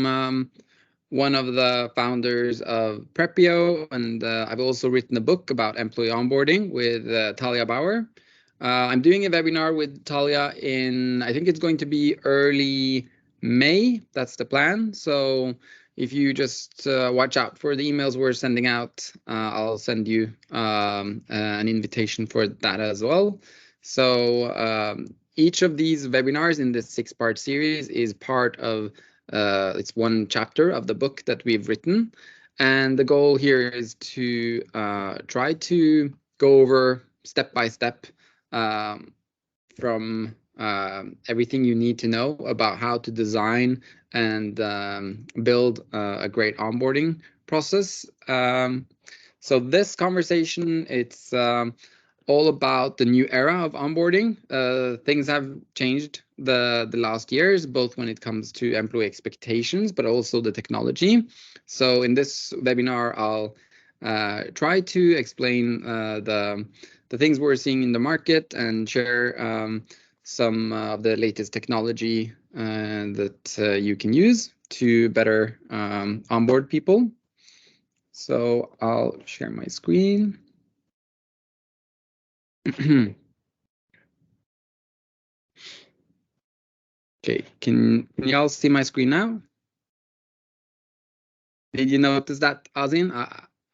one of the founders of Prepio, and I've also written a book about employee onboarding with Talia Bauer. I'm doing a webinar with Talia in, I think it's going to be early May. That's the plan. So if you just watch out for the emails we're sending out, I'll send you an invitation for that as well. So each of these webinars in this 6-part series is part of it's one chapter of the book that we've written, and the goal here is to try to go over step by step from everything you need to know about how to design and build a great onboarding process. So this conversation, it's all about the new era of onboarding. Things have changed the last years, both when it comes to employee expectations, but also the technology. So in this webinar, I'll try to explain the things we're seeing in the market and share some of the latest technology that you can use to better onboard people. So I'll share my screen. Okay, can y'all see my screen now? Did you notice that, Azin?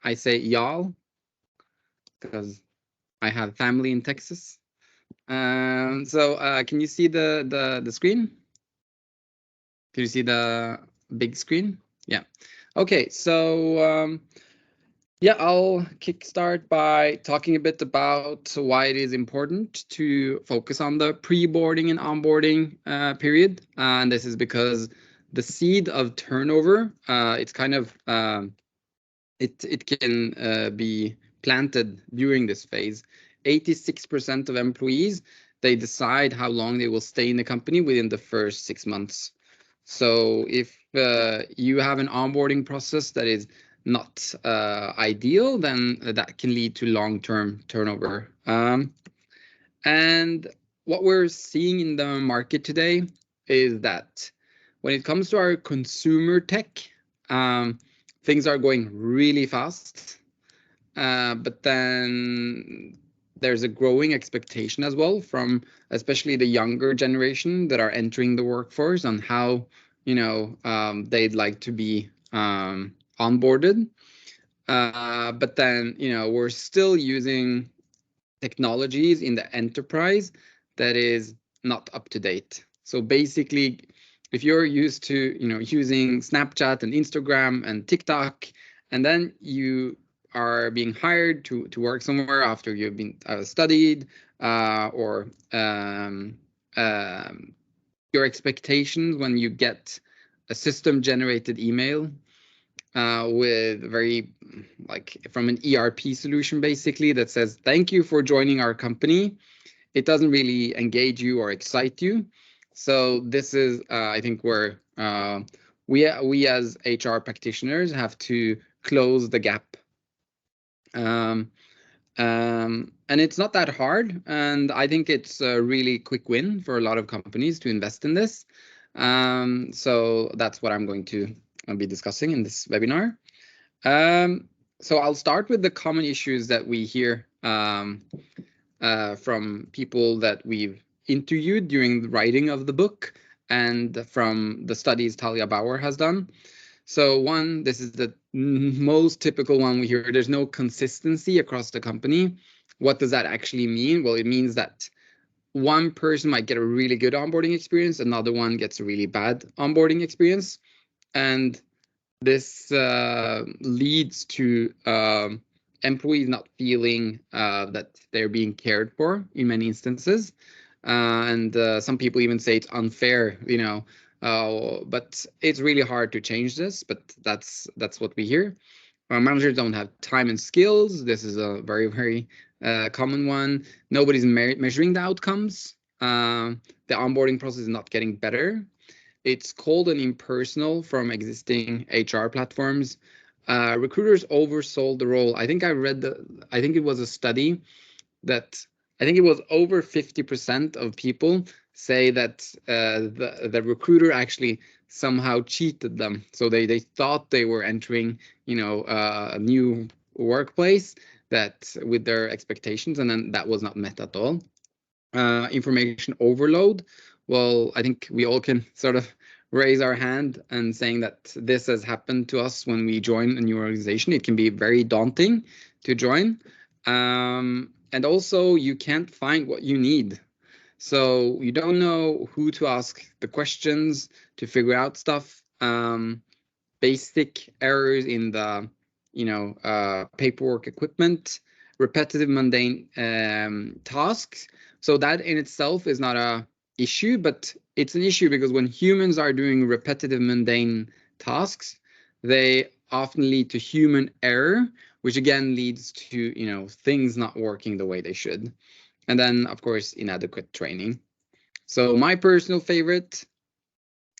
I say y'all because I have family in Texas. So can you see the screen? Can you see the big screen? Yeah. Okay, so yeah, I'll kickstart by talking a bit about why it is important to focus on the pre-boarding and onboarding period. And this is because the seed of turnover, it's kind of, it can be planted during this phase. 86% of employees, they decide how long they will stay in the company within the first 6 months. So if you have an onboarding process that is not ideal, then that can lead to long-term turnover. And what we're seeing in the market today is that when it comes to our consumer tech, things are going really fast. But then there's a growing expectation as well from especially the younger generation that are entering the workforce on how they'd like to be onboarded. But then we're still using technologies in the enterprise that is not up to date. So basically, if you're used to using Snapchat and Instagram and TikTok, and then you are being hired to work somewhere after you've been studied, or your expectations when you get a system-generated email with very from an ERP solution basically that says thank you for joining our company. It doesn't really engage you or excite you. So this is I think where we as HR practitioners have to close the gap. And it's not that hard, and I think it's a really quick win for a lot of companies to invest in this. So that's what I'm going to be discussing in this webinar. So I'll start with the common issues that we hear from people that we've interviewed during the writing of the book and from the studies Talia Bauer has done. So one, this is the most typical one we hear, there's no consistency across the company. What does that actually mean? Well, it means that one person might get a really good onboarding experience, another one gets a really bad onboarding experience. And this leads to employees not feeling that they're being cared for in many instances. And some people even say it's unfair, but it's really hard to change this, but that's what we hear. Managers don't have time and skills. This is a very, very common one. Nobody's measuring the outcomes. The onboarding process is not getting better. It's cold and impersonal from existing HR platforms. Recruiters oversold the role. I think it was a study that I think it was over 50% of people say that the recruiter actually somehow cheated them. So they thought they were entering, a new workplace that with their expectations, and then that was not met at all. Information overload. Well, I think we all can sort of raise our hand and saying that this has happened to us when we join a new organization. It can be very daunting to join. And also you can't find what you need. So you don't know who to ask the questions to figure out stuff. Basic errors in the paperwork equipment, repetitive mundane tasks. So that in itself is not a issue, but it's an issue because when humans are doing repetitive mundane tasks, they often lead to human error, which again leads to things not working the way they should. And then of course inadequate training. So my personal favorite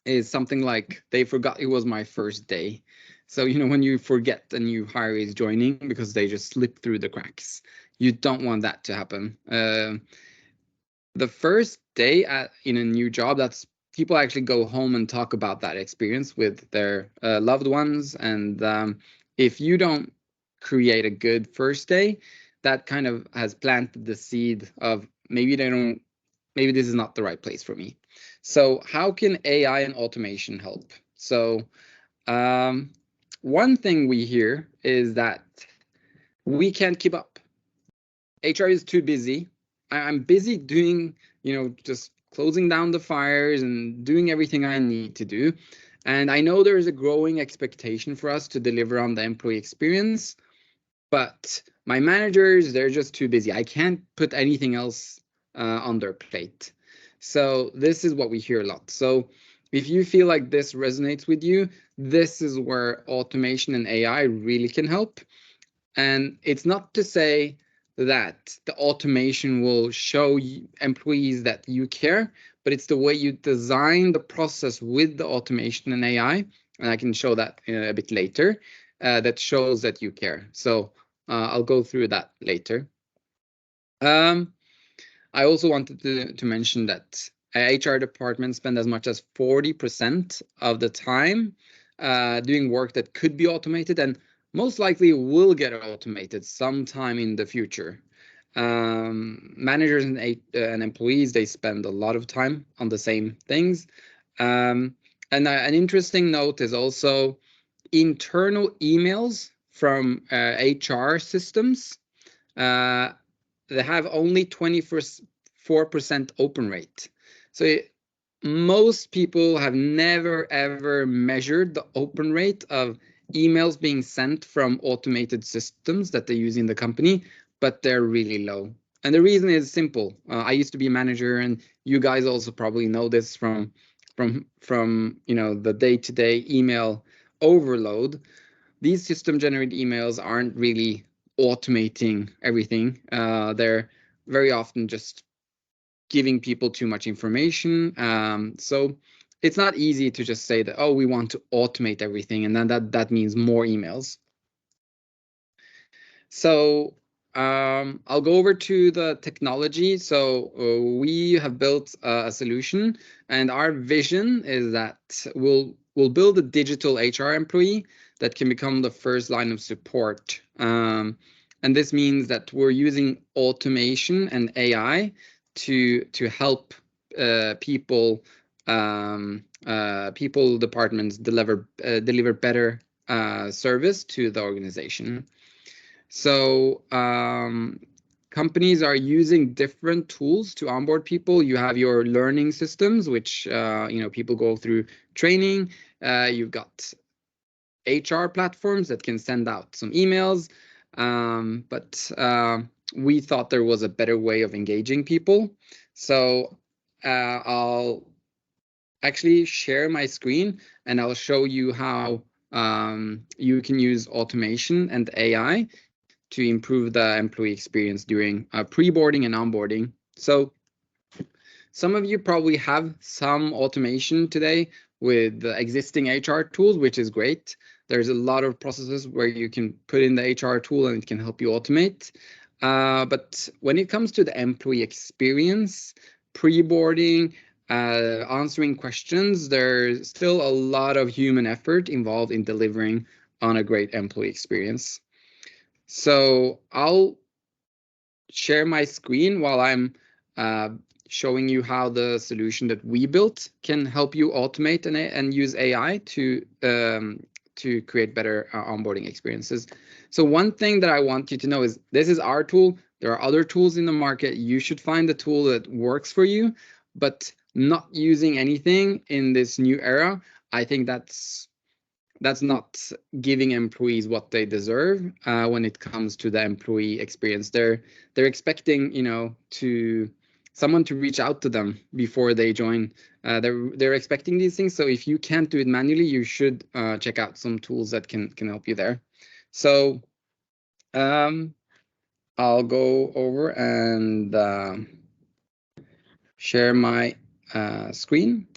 is something like they forgot it was my first day. So, when you forget a new hire is joining because they just slip through the cracks, you don't want that to happen. The first day in a new job, that's people actually go home and talk about that experience with their loved ones. And if you don't create a good first day, that kind of has planted the seed of maybe this is not the right place for me. So how can AI and automation help? So one thing we hear is that we can't keep up. HR is too busy. I'm busy doing, just closing down the fires and doing everything I need to do. And I know there is a growing expectation for us to deliver on the employee experience, but my managers, they're just too busy. I can't put anything else on their plate. So this is what we hear a lot. So if you feel like this resonates with you, this is where automation and AI really can help. And it's not to say that the automation will show employees that you care, but it's the way you design the process with the automation and AI, and I can show that a bit later, that shows that you care. So I'll go through that later. I also wanted to mention that HR departments spend as much as 40% of the time doing work that could be automated and most likely will get automated sometime in the future. Managers and employees, they spend a lot of time on the same things. And an interesting note is also internal emails from HR systems. They have only 24% open rate. So most people have never ever measured the open rate of emails being sent from automated systems that they use in the company, but they're really low. And the reason is simple. I used to be a manager, and you guys also probably know this from the day-to-day email overload. These system generated emails aren't really automating everything. They're very often just giving people too much information. So it's not easy to just say that, oh, we want to automate everything, and then that means more emails. So I'll go over to the technology. So we have built a solution, and our vision is that we'll build a digital HR employee that can become the first line of support. And this means that we're using automation and AI to help people departments deliver better service to the organization. So companies are using different tools to onboard people. You have your learning systems, which people go through training. You've got HR platforms that can send out some emails, but we thought there was a better way of engaging people. So I'll actually share my screen and I'll show you how you can use automation and AI to improve the employee experience during pre-boarding and onboarding. So some of you probably have some automation today with the existing HR tools, which is great. There's a lot of processes where you can put in the HR tool and it can help you automate. But when it comes to the employee experience, pre-boarding, answering questions. There's still a lot of human effort involved in delivering on a great employee experience. So I'll share my screen while I'm uh, showing you how the solution that we built can help you automate and use AI to create better onboarding experiences. So one thing that I want you to know is this is our tool. There are other tools in the market. You should find the tool that works for you, but not using anything in this new era, I think that's not giving employees what they deserve when it comes to the employee experience. They're expecting, to someone to reach out to them before they join. They're expecting these things. So if you can't do it manually, you should check out some tools that can help you there. So I'll go over and share my screen.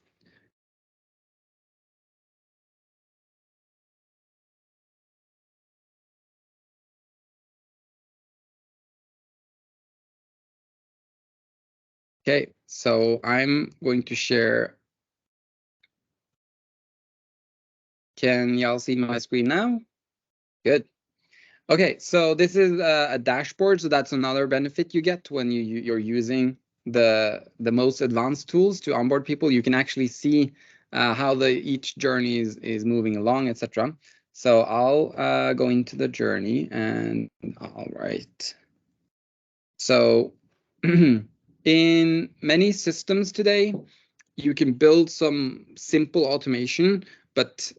Okay, so I'm going to share. Can y'all see my screen now? Good. Okay, so this is a dashboard. So that's another benefit you get when you're using the most advanced tools to onboard people. You can actually see how each journey is moving along, etc. So I'll go into the journey and all right. So in many systems today, you can build some simple automation, but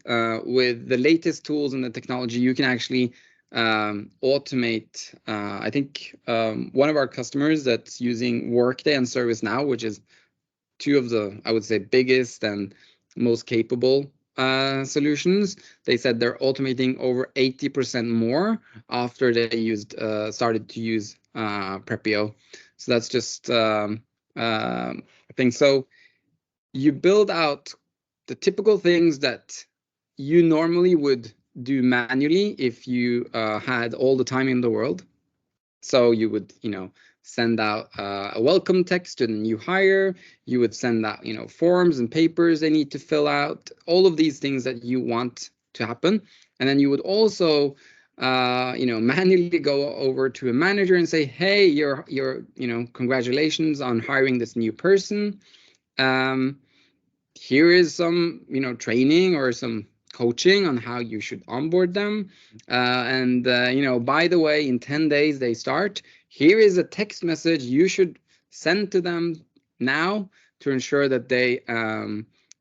with the latest tools and the technology, you can actually automate. I think one of our customers that's using Workday and ServiceNow, which is two of the, I would say, biggest and most capable solutions, they said they're automating over 80% more after they started to use Prepio. So that's just a thing. So you build out the typical things that you normally would do manually if you had all the time in the world. So you would, send out a welcome text to the new hire. You would send out, forms and papers they need to fill out, all of these things that you want to happen. And then you would also, manually go over to a manager and say, hey, congratulations on hiring this new person. Here is some training or some coaching on how you should onboard them, and by the way, in 10 days they start. Here is a text message you should send to them now to ensure that they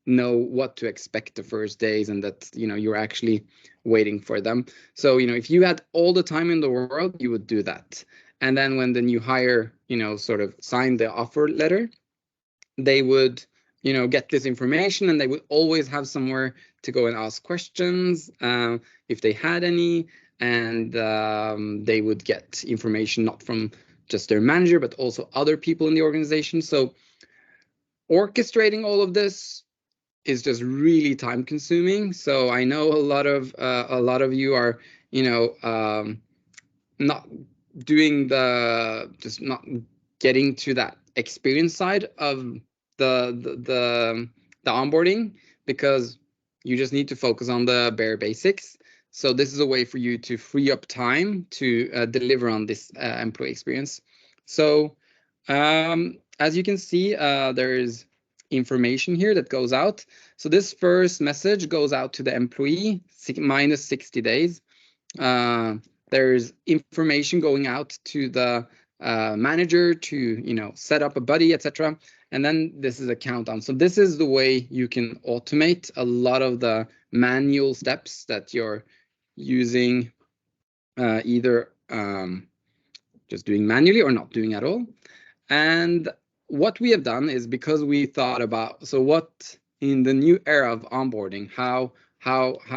know what to expect the first days, and that you're actually waiting for them. So if you had all the time in the world, you would do that. And then when the new hire sort of signed the offer letter, they would get this information, and they would always have somewhere to go and ask questions if they had any. And they would get information not from just their manager, but also other people in the organization. So orchestrating all of this is just really time consuming. So I know a lot of you are not doing just not getting to that experience side of the onboarding, because you just need to focus on the bare basics. So this is a way for you to free up time to deliver on this employee experience. So as you can see, there's information here that goes out. So this first message goes out to the employee minus 60 days. There's information going out to the manager to set up a buddy, etc. And then this is a countdown. So this is the way you can automate a lot of the manual steps that you're using, either just doing manually or not doing at all. And what we have done is, because we thought about, so what in the new era of onboarding, how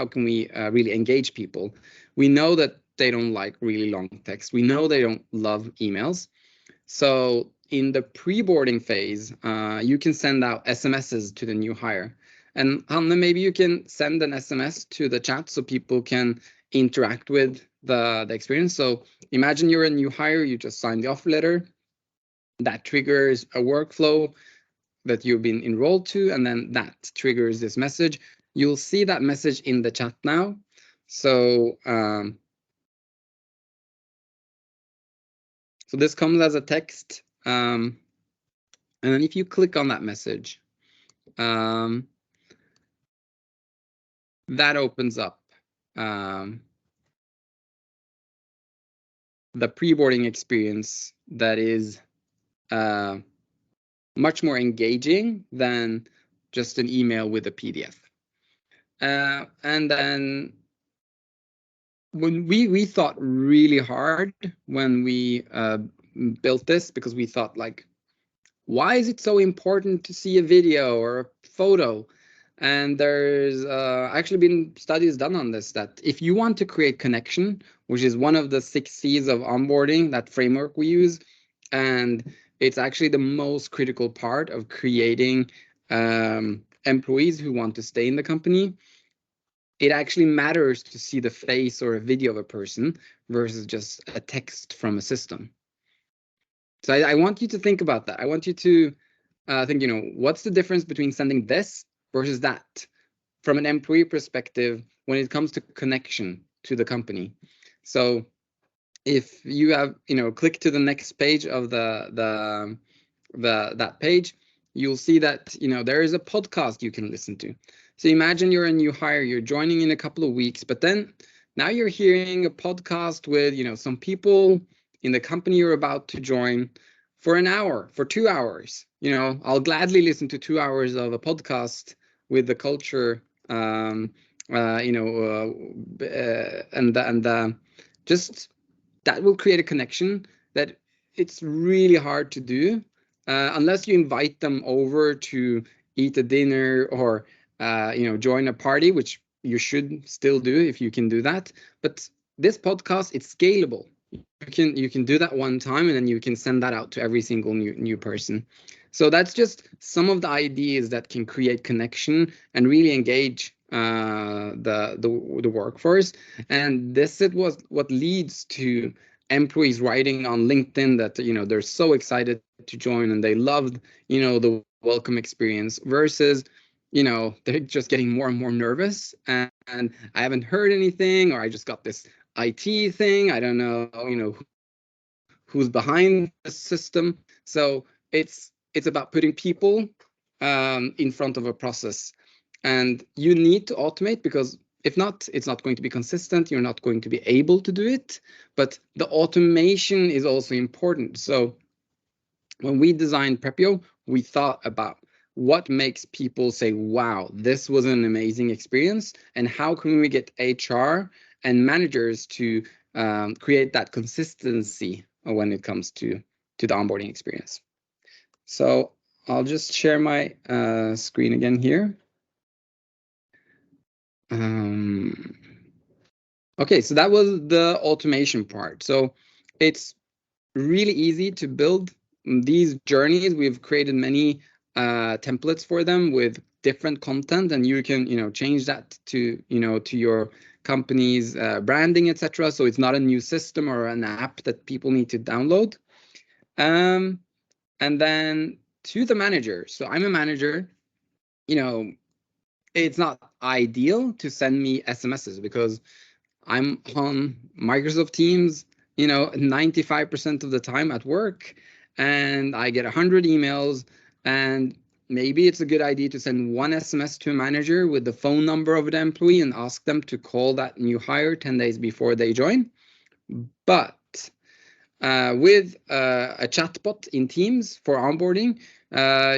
can we really engage people? We know that they don't like really long text. We know they don't love emails. So in the pre-boarding phase, you can send out SMSs to the new hire. And Hanne, maybe you can send an SMS to the chat so people can interact with the experience. So imagine you're a new hire, you just signed the offer letter. That triggers a workflow that you've been enrolled to, and then that triggers this message. You'll see that message in the chat now. So so this comes as a text, and then if you click on that message, that opens up the pre-boarding experience that is much more engaging than just an email with a PDF. And then when we thought really hard when we built this, because we thought, like, why is it so important to see a video or a photo? And there's actually been studies done on this, that if you want to create connection, which is one of the 6 C's of onboarding, that framework we use, and it's actually the most critical part of creating employees who want to stay in the company. It actually matters to see the face or a video of a person versus just a text from a system. So I want you to think about that. I want you to think, what's the difference between sending this versus that from an employee perspective when it comes to connection to the company. So if you have, click to the next page of that page, you'll see that, there is a podcast you can listen to. So imagine you're a new hire, you're joining in a couple of weeks, but then now you're hearing a podcast with, some people in the company you're about to join for an hour, for 2 hours. I'll gladly listen to 2 hours of a podcast with the culture, and just that will create a connection that it's really hard to do unless you invite them over to eat a dinner or join a party, which you should still do if you can do that. But this podcast, it's scalable. You can do that one time, and then you can send that out to every single new person. So that's just some of the ideas that can create connection and really engage the workforce. And this it was what leads to employees writing on LinkedIn that they're so excited to join and they loved the welcome experience, versus they're just getting more and more nervous, and I haven't heard anything, or I just got this IT thing, I don't know who's behind the system. So it's about putting people in front of a process, and you need to automate, because if not, it's not going to be consistent. You're not going to be able to do it. But the automation is also important. So when we designed Prepio, we thought about what makes people say, wow, this was an amazing experience, and how can we get HR and managers to create that consistency when it comes to the onboarding experience. So I'll just share my screen again here. Okay, so that was the automation part. So it's really easy to build these journeys. We've created many templates for them with different content, and you can change that to to your company's branding, etc. So it's not a new system or an app that people need to download. And then to the manager. So I'm a manager. It's not ideal to send me SMSs because I'm on Microsoft Teams, 95% of the time at work, and I get 100 emails, and maybe it's a good idea to send one SMS to a manager with the phone number of the employee and ask them to call that new hire 10 days before they join. But with a chatbot in Teams for onboarding,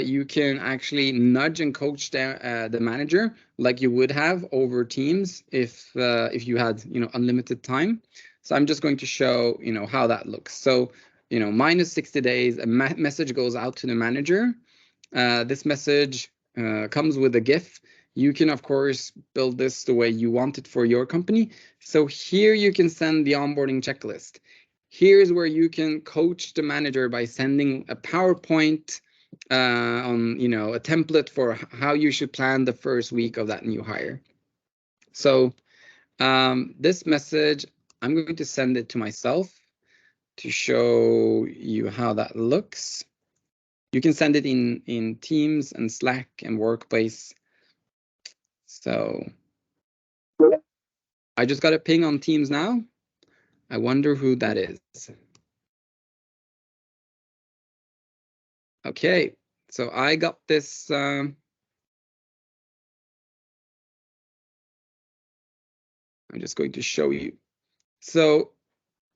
you can actually nudge and coach the manager like you would have over Teams if you had unlimited time. So I'm just going to show how that looks. So minus 60 days, a message goes out to the manager. This message comes with a GIF. You can of course build this the way you want it for your company. So here you can send the onboarding checklist. Here's where you can coach the manager by sending a PowerPoint on a template for how you should plan the first week of that new hire. So this message, I'm going to send it to myself to show you how that looks. You can send it in Teams and Slack and Workplace. So I just got a ping on Teams now. I wonder who that is. Okay, so I got this. I'm just going to show you. So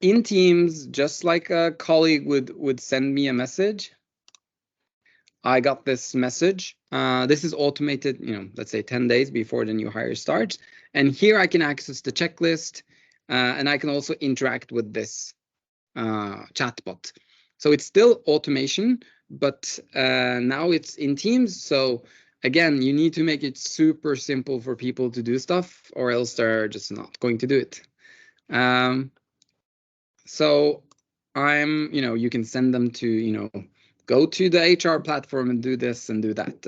in Teams, just like a colleague would send me a message, I got this message. This is automated, let's say 10 days before the new hire starts. And here I can access the checklist, and I can also interact with this chatbot. So it's still automation, but now it's in Teams. So again, you need to make it super simple for people to do stuff, or else they're just not going to do it. So you can send them to, go to the HR platform and do this and do that.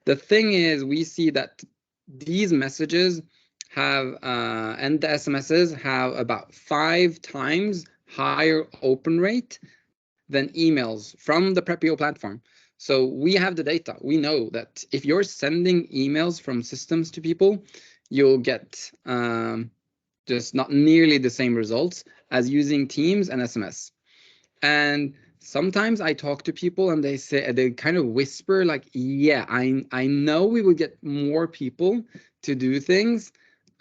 The thing is, we see that these messages have, and the SMSs have about 5 times higher open rate than emails from the Prepio platform. So we have the data. We know that if you're sending emails from systems to people, you'll get just not nearly the same results as using Teams and SMS. And sometimes I talk to people and they kind of whisper like, yeah, I know we would get more people to do things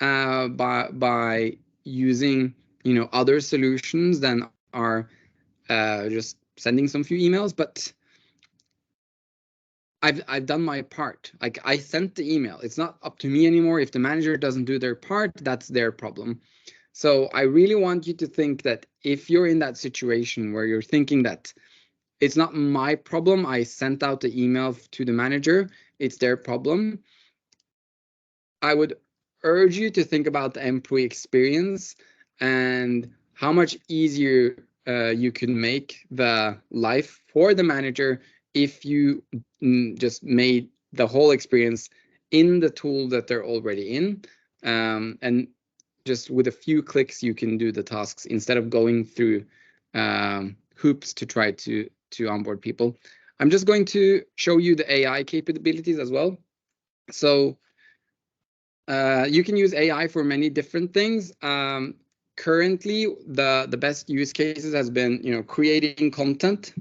by using other solutions than are just sending some few emails, but I've done my part. Like, I sent the email. It's not up to me anymore. If the manager doesn't do their part, that's their problem. So I really want you to think that if you're in that situation where you're thinking that it's not my problem, I sent out the email to the manager, it's their problem, I would urge you to think about the employee experience and how much easier you can make the life for the manager if you just made the whole experience in the tool that they're already in. And just with a few clicks, you can do the tasks instead of going through hoops to try to onboard people. I'm just going to show you the AI capabilities as well. So you can use AI for many different things. Currently, the best use cases has been, creating content.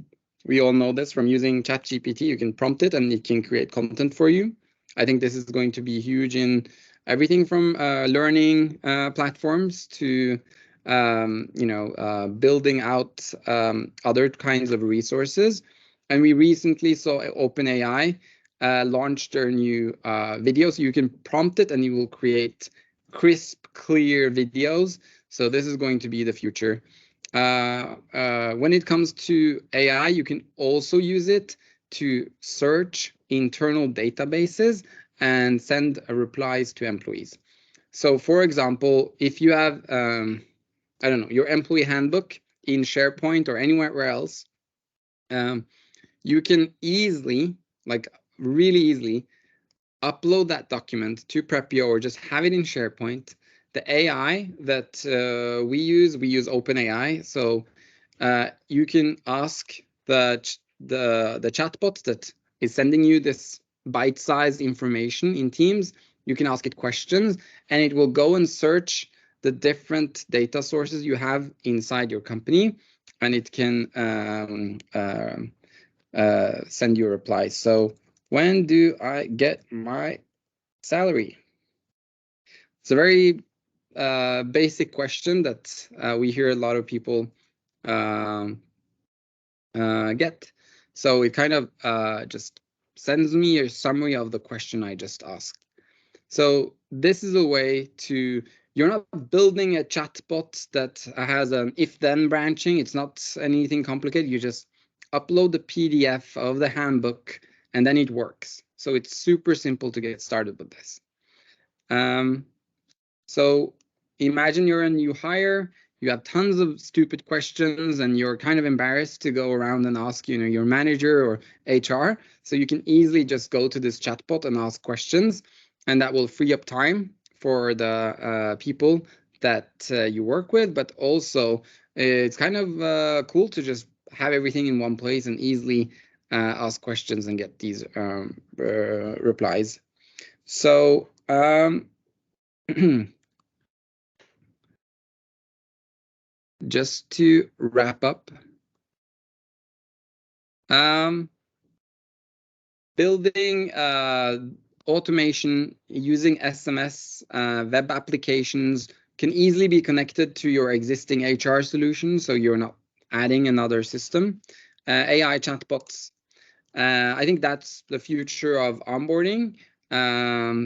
We all know this from using ChatGPT. You can prompt it and it can create content for you. I think this is going to be huge in everything from learning platforms to building out other kinds of resources. And we recently saw OpenAI launched their new video. So you can prompt it and you will create crisp, clear videos. So this is going to be the future. When it comes to AI, you can also use it to search internal databases and send replies to employees. So for example, if you have, I don't know, your employee handbook in SharePoint or anywhere else, you can easily, like really easily, upload that document to Prepio or just have it in SharePoint. The AI that we use OpenAI. So you can ask the chatbot that is sending you this bite-sized information in Teams. You can ask it questions, and it will go and search the different data sources you have inside your company, and it can send you a reply. So when do I get my salary? It's a very basic question that we hear a lot of people get. So it kind of just sends me a summary of the question I just asked. So this is a way to, you're not building a chatbot that has an if-then branching. It's not anything complicated. You just upload the PDF of the handbook and then it works. So it's super simple to get started with this. So imagine you're a new hire, you have tons of stupid questions and you're kind of embarrassed to go around and ask, your manager or HR. So you can easily just go to this chatbot and ask questions, and that will free up time for the people that you work with. But also it's kind of cool to just have everything in one place and easily ask questions and get these replies. So just to wrap up, building automation using SMS web applications can easily be connected to your existing HR solution, so you're not adding another system. AI chatbots. I think that's the future of onboarding.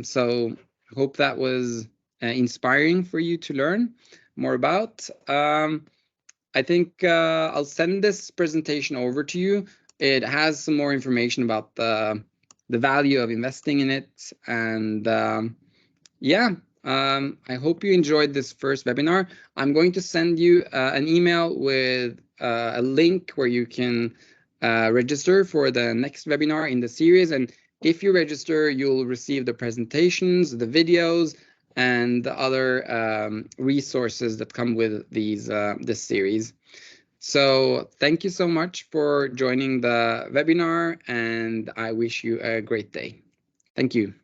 So hope that was inspiring for you to learn more about. I think I'll send this presentation over to you. It has some more information about the value of investing in it. And yeah, I hope you enjoyed this first webinar. I'm going to send you an email with a link where you can register for the next webinar in the series. And if you register, you'll receive the presentations, the videos, and the other resources that come with these this series. So thank you so much for joining the webinar, and I wish you a great day. Thank you.